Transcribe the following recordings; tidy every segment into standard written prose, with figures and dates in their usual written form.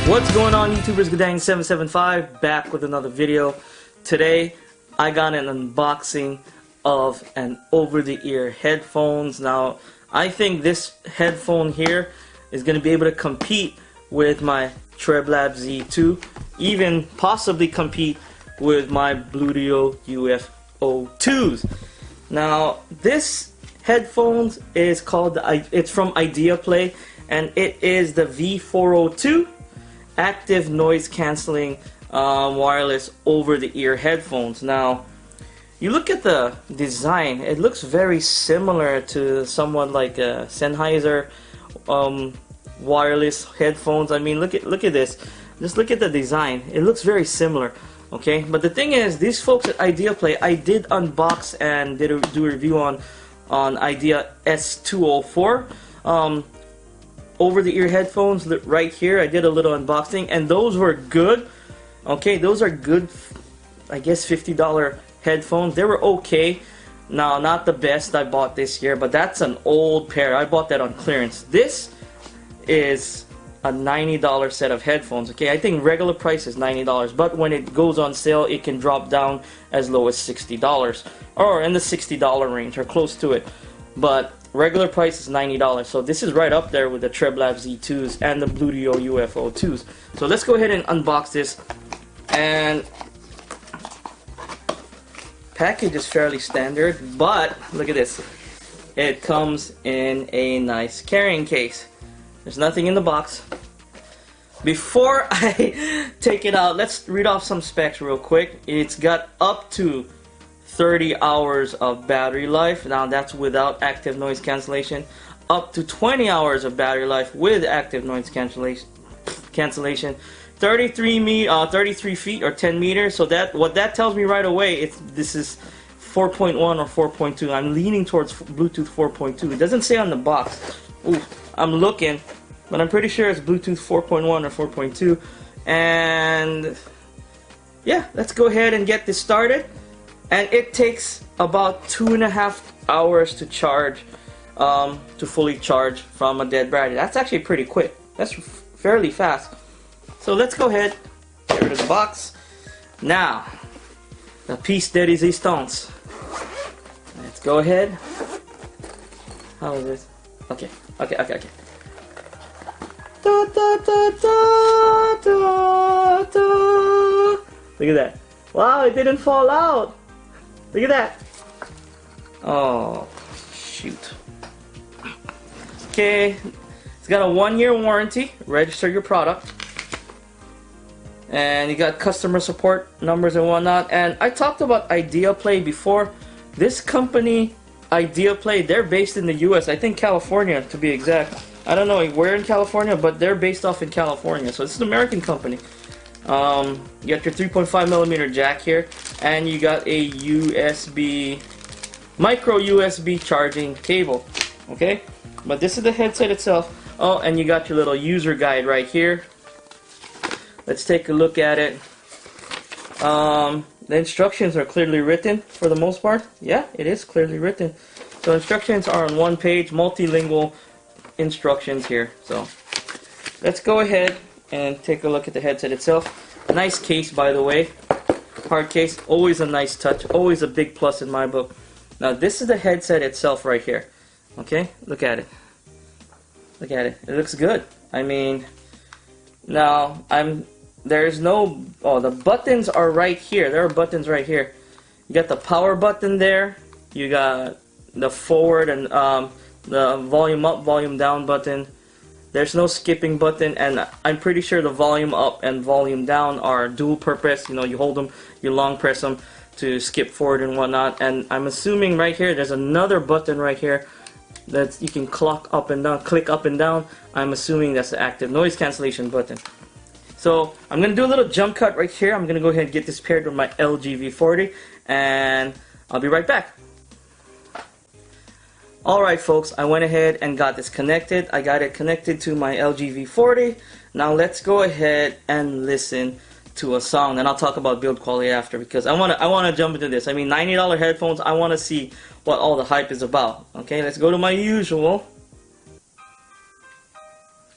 What's going on, YouTubers? Guddang 775 back with another video. Today I got an unboxing of an over-the-ear headphones. Now I think this headphone here is going to be able to compete with my TreBlab Z2, even possibly compete with my Bluetooth UFO2s. Now this headphones is called, it's from IdeaPlay, and it is the V402 active noise cancelling wireless over-the-ear headphones. Now you look at the design, it looks very similar to someone like a Sennheiser wireless headphones. I mean, look at this, just look at the design, it looks very similar. Okay, but the thing is, these folks at IdeaPlay, I did unbox and do a review on Idea S204 over-the-ear headphones right here. I did a little unboxing and those were good. Okay, those are good, I guess $50 headphones. They were okay. Now, not the best I bought this year, but that's an old pair. I bought that on clearance. This is a $90 set of headphones. Okay, I think regular price is $90, but when it goes on sale, it can drop down as low as $60 or in the $60 range or close to it. But regular price is $90, so this is right up there with the TreBlab Z2s and the Bluetooth UFO2s. So let's go ahead and unbox this. And package is fairly standard, but look at this. It comes in a nice carrying case. There's nothing in the box. Before I take it out, let's read off some specs real quick. It's got up to 30 hours of battery life. Now that's without active noise cancellation. Up to 20 hours of battery life with active noise cancellation. 33 feet or 10 meters. So that what that tells me right away, this is 4.1 or 4.2. I'm leaning towards Bluetooth 4.2. It doesn't say on the box. Ooh, I'm looking, but I'm pretty sure it's Bluetooth 4.1 or 4.2. And yeah, let's go ahead and get this started. And it takes about 2.5 hours to charge, to fully charge from a dead battery. That's actually pretty quick. That's fairly fast. So let's go ahead, get rid of the box. Now, the piece de resistance. Let's go ahead. How is this? Okay. Da, da, da, da, da, da. Look at that. Wow, it didn't fall out. Look at that. Oh, shoot. Okay, it's got a 1-year warranty. Register your product. And you got customer support numbers and whatnot. And I talked about IdeaPlay before. This company, IdeaPlay, they're based in the US. I think California, to be exact. I don't know where in California, but they're based off in California. So it's an American company. You got your 3.5mm jack here, and you got a micro USB charging cable. Okay, but this is the headset itself. Oh, and you got your little user guide right here. Let's take a look at it. The instructions are clearly written for the most part. Yeah, it is clearly written. So instructions are on one page, multilingual instructions here. So let's go ahead and take a look at the headset itself. Nice case, by the way. Hard case, always a nice touch, always a big plus in my book. Now this is the headset itself right here. Okay, look at it. Look at it. It looks good. I mean, now there's no, oh, the buttons are right here. There are buttons right here. You got the power button there. You got the forward and the volume up, volume down button. There's no skipping button, and I'm pretty sure the volume up and volume down are dual purpose. You know, you hold them, you long press them to skip forward and whatnot. And I'm assuming right here, there's another button right here that you can click up and down. I'm assuming that's the active noise cancellation button. So I'm going to do a little jump cut right here. I'm going to go ahead and get this paired with my LG V40, and I'll be right back. Alright folks, I went ahead and got this connected. I got it connected to my LG V40. Now let's go ahead and listen to a song, and I'll talk about build quality after, because I want to jump into this. I mean, $90 headphones, I want to see what all the hype is about. Okay, let's go to my usual.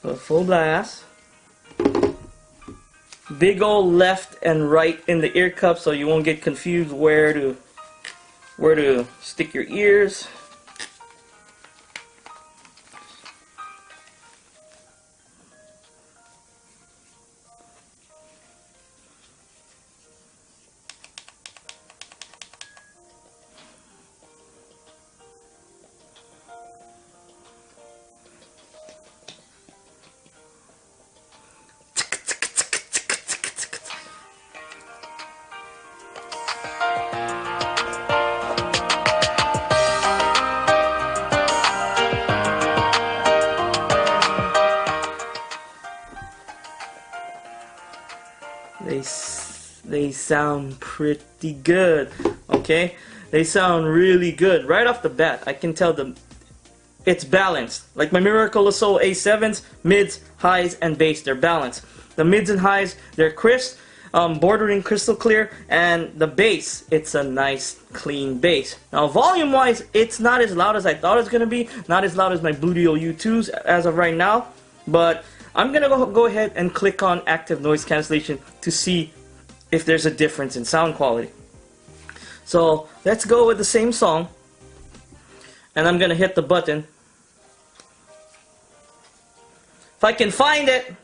Full blast. big old left and right in the ear cup, so you won't get confused where to stick your ears. They sound pretty good, okay? They sound really good. Right off the bat, I can tell them it's balanced. Like my Miracle Soul A7s, mids, highs, and bass, they're balanced. The mids and highs, they're crisp, bordering crystal clear, and the bass, it's a nice, clean bass. Now, volume-wise, it's not as loud as I thought it was going to be, not as loud as my Bluetooth U2s as of right now, but I'm going to go ahead and click on Active Noise Cancellation to see if there's a difference in sound quality. So let's go with the same song, and I'm going to hit the button. If I can find it.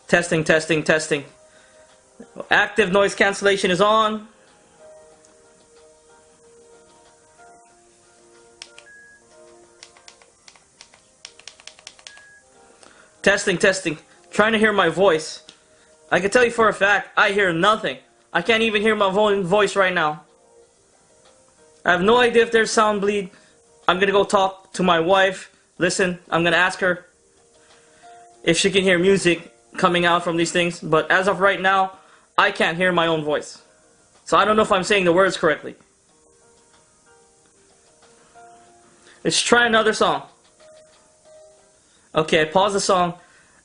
Testing, testing, testing. Active Noise Cancellation is on. Testing, testing. Trying to hear my voice. I can tell you for a fact, I hear nothing. I can't even hear my voice right now. I have no idea if there's sound bleed. I'm gonna go talk to my wife. Listen, I'm gonna ask her if she can hear music coming out from these things. But as of right now, I can't hear my own voice. So I don't know if I'm saying the words correctly. Let's try another song. Okay, I pause the song,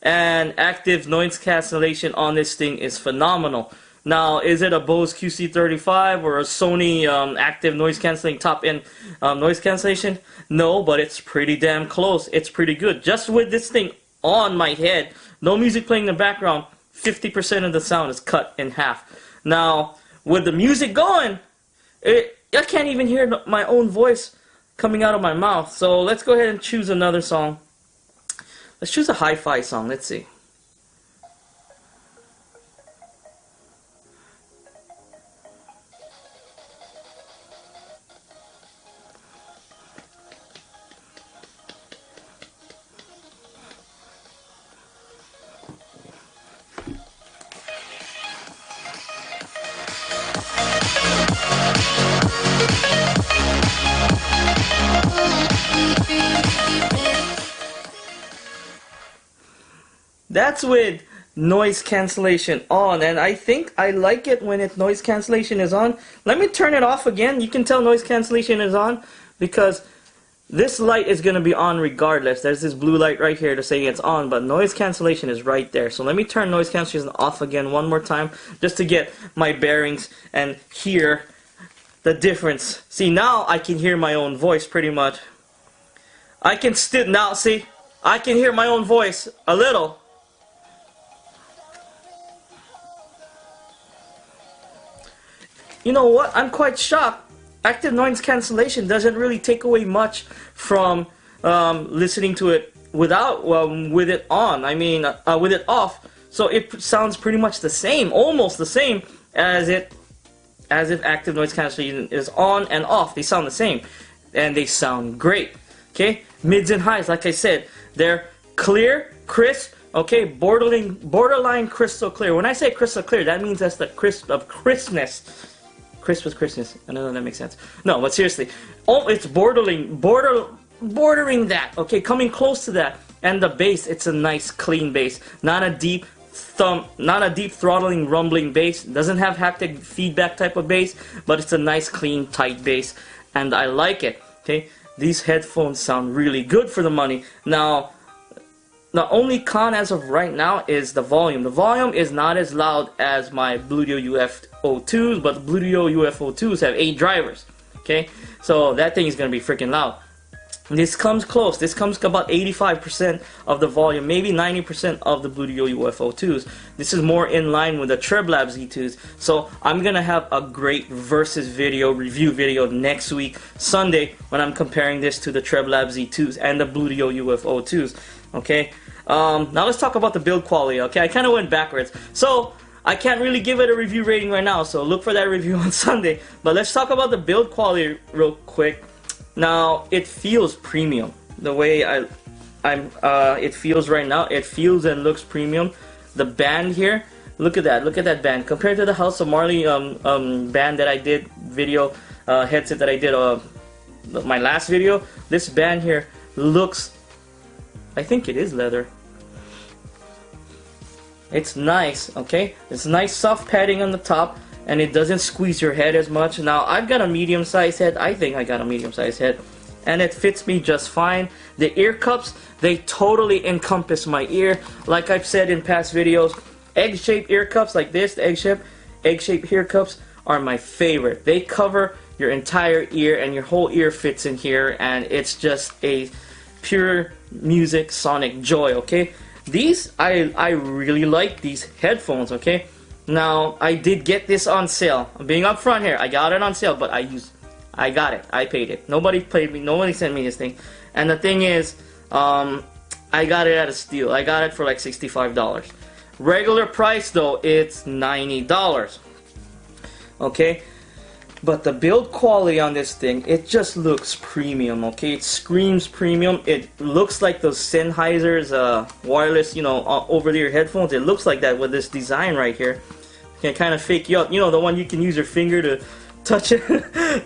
and Active Noise Cancellation on this thing is phenomenal. Now, is it a Bose QC35 or a Sony Active Noise Cancelling top-end noise cancellation? No, but it's pretty damn close. It's pretty good. Just with this thing on my head, no music playing in the background, 50% of the sound is cut in half. Now, with the music going, I can't even hear my own voice coming out of my mouth. So let's go ahead and choose another song. Let's choose a hi-fi song. Let's see. That's with noise cancellation on, and I think I like it when noise cancellation is on. Let me turn it off again. You can tell noise cancellation is on because this light is going to be on regardless. There's this blue light right here to say it's on, but noise cancellation is right there. So let me turn noise cancellation off again one more time just to get my bearings and hear the difference. See, now I can hear my own voice pretty much. I can still, now see, I can hear my own voice a little. You know what? I'm quite shocked. Active Noise Cancellation doesn't really take away much from listening to it without with it on. I mean, with it off. So it sounds pretty much the same, almost the same as if Active Noise Cancellation is on and off. They sound the same, and they sound great. Okay, mids and highs, like I said, they're clear, crisp. Okay, borderline crystal clear. When I say crystal clear, that means that's the crisp of crispness. Crisp with crispness. I don't know if that makes sense. No, but seriously, it's bordering that. Okay, coming close to that. And the bass, it's a nice clean bass, not a deep throttling rumbling bass. It doesn't have haptic feedback type of bass, but it's a nice clean tight bass, and I like it. Okay, these headphones sound really good for the money. Now, the only con as of right now is the volume. The volume is not as loud as my Bluetooth UFO2s, but the Bluetooth UFO2s have 8 drivers. Okay, so that thing is gonna be freaking loud. This comes close. This comes to about 85% of the volume, maybe 90% of the Bluetooth UFO2s. This is more in line with the TrebLab Z2s. So I'm going to have a great versus video, review video next week, Sunday, when I'm comparing this to the TrebLab Z2s and the Bluetooth UFO2s. Okay? Now let's talk about the build quality. Okay? I kind of went backwards. So I can't really give it a review rating right now, so look for that review on Sunday. But let's talk about the build quality real quick. Now it feels premium. The way it feels right now, it feels and looks premium. The band here, look at that band compared to the House of Marley band that I did video headset that I did my last video. This band here looks, I think it is leather. It's nice, okay? It's nice soft padding on the top, and it doesn't squeeze your head as much. Now, I've got a medium-sized head. I think I got a medium-sized head, and it fits me just fine. The ear cups, they totally encompass my ear. Like I've said in past videos, egg-shaped ear cups like this, the egg-shaped ear cups are my favorite. They cover your entire ear, and your whole ear fits in here, and it's just a pure music sonic joy, okay? These, I really like these headphones, okay? Now, I did get this on sale. I'm being upfront here. I got it on sale, but I got it. I paid it. Nobody paid me. Nobody sent me this thing. And the thing is, I got it at a steal. I got it for like $65. Regular price, though, it's $90. Okay? But the build quality on this thing, it just looks premium, okay? It screams premium. It looks like those Sennheiser's wireless, you know, over-the-ear headphones. It looks like that with this design right here. It can kind of fake you out. You know, the one you can use your finger to touch it,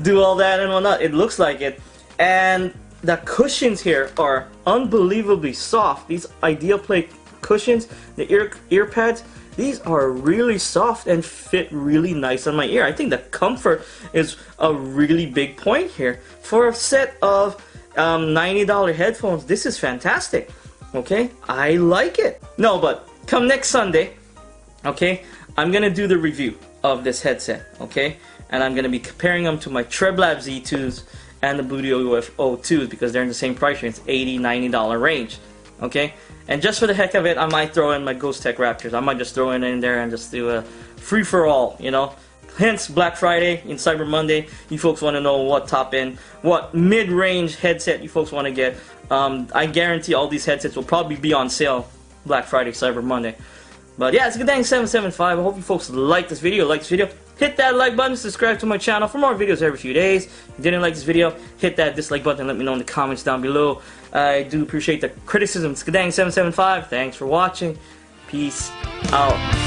do all that and whatnot. It looks like it. And the cushions here are unbelievably soft. These IdeaPlay cushions, the ear pads, these are really soft and fit really nice on my ear. I think the comfort is a really big point here. For a set of $90 headphones, this is fantastic. Okay, I like it. No, but come next Sunday, okay, I'm gonna do the review of this headset, okay? And I'm gonna be comparing them to my TrebLab Z2s and the Bluetooth UFO2s because they're in the same price range, $80, $90 range, okay? And just for the heck of it, I might throw in my Ghost Tech Raptors. I might just throw it in there and just do a free-for-all, you know? Hence, Black Friday and Cyber Monday, you folks want to know what top-end, what mid-range headset you folks want to get. I guarantee all these headsets will probably be on sale Black Friday, Cyber Monday. But yeah, it's Guddang 775. I hope you folks like this video. Hit that like button, subscribe to my channel for more videos every few days. If you didn't like this video, hit that dislike button and let me know in the comments down below. I do appreciate the criticism. It's Guddang 775. Thanks for watching. Peace out.